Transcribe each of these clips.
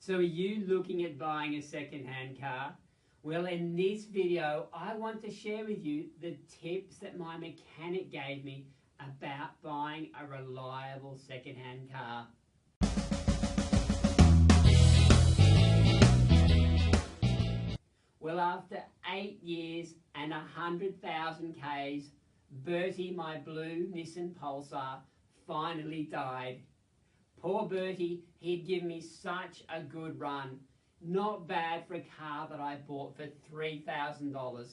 So are you looking at buying a second-hand car? Well, in this video, I want to share with you the tips that my mechanic gave me about buying a reliable second-hand car. Well, after 8 years and 100,000 Ks, Bertie, my blue Nissan Pulsar, finally died. Poor Bertie, he'd given me such a good run. Not bad for a car that I bought for $3,000.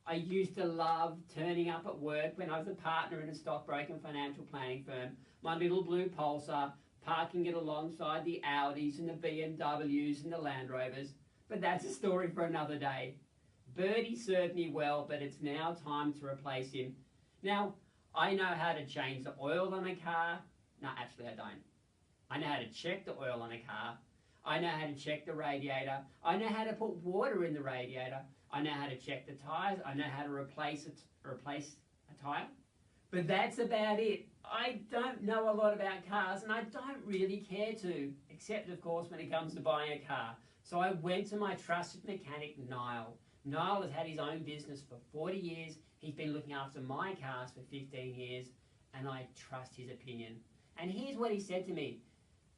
I used to love turning up at work when I was a partner in a stockbroker and financial planning firm. My little blue Pulsar, parking it alongside the Audis and the BMWs and the Land Rovers. But that's a story for another day. Bertie served me well, but it's now time to replace him. Now, I know how to change the oil on a car. No, actually I don't. I know how to check the oil on a car. I know how to check the radiator. I know how to put water in the radiator. I know how to check the tyres. I know how to replace a tyre. But that's about it. I don't know a lot about cars, and I don't really care to, except of course when it comes to buying a car. So I went to my trusted mechanic, Niall. Niall has had his own business for 40 years. He's been looking after my cars for 15 years, and I trust his opinion. And here's what he said to me.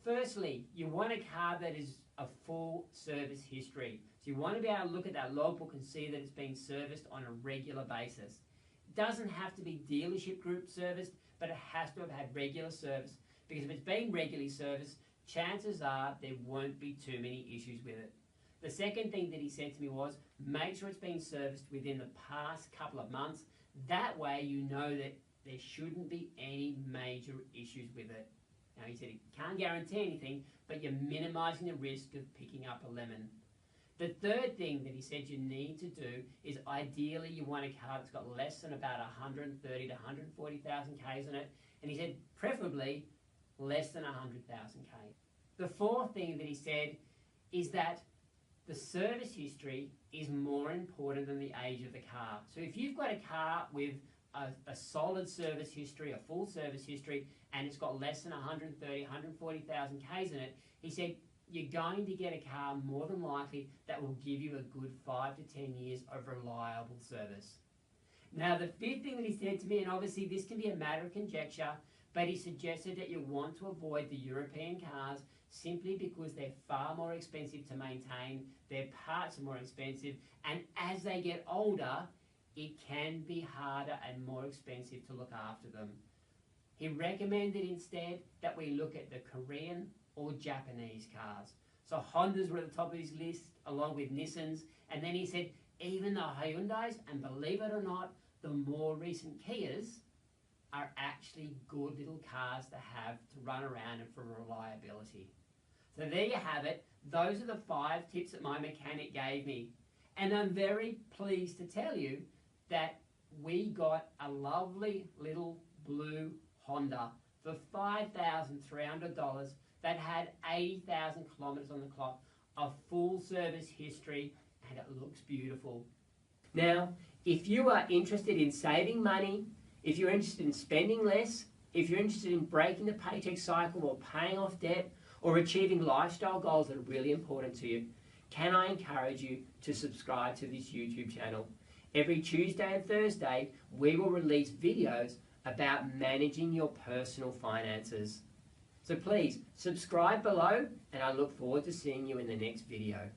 Firstly, you want a car that is a full service history. So you want to be able to look at that logbook and see that it's being serviced on a regular basis. It doesn't have to be dealership group serviced, but it has to have had regular service, because if it's being regularly serviced, chances are there won't be too many issues with it. The second thing that he said to me was, make sure it's being serviced within the past couple of months. That way you know that there shouldn't be any major issues with it. Now, he said he can't guarantee anything, but you're minimising the risk of picking up a lemon. The third thing that he said you need to do is ideally you want a car that's got less than about 130 to 140,000 Ks on it. And he said preferably less than 100,000 K. The fourth thing that he said is that the service history is more important than the age of the car. So if you've got a car with a solid service history, a full service history, and it's got less than 130, 140,000 Ks in it, he said you're going to get a car more than likely that will give you a good 5 to 10 years of reliable service. Now, the fifth thing that he said to me, and obviously this can be a matter of conjecture, but he suggested that you want to avoid the European cars simply because they're far more expensive to maintain, their parts are more expensive, and as they get older, it can be harder and more expensive to look after them. He recommended instead that we look at the Korean or Japanese cars. So Hondas were at the top of his list, along with Nissans, and then he said even the Hyundais, and believe it or not, the more recent Kias are actually good little cars to have to run around and for reliability. So there you have it. Those are the 5 tips that my mechanic gave me. And I'm very pleased to tell you that we got a lovely little blue Honda for $5,300 that had 80,000 kilometers on the clock, a full service history, and it looks beautiful. Now, if you are interested in saving money, if you're interested in spending less, if you're interested in breaking the paycheck cycle or paying off debt or achieving lifestyle goals that are really important to you, can I encourage you to subscribe to this YouTube channel? Every Tuesday and Thursday, we will release videos about managing your personal finances. So please, subscribe below, and I look forward to seeing you in the next video.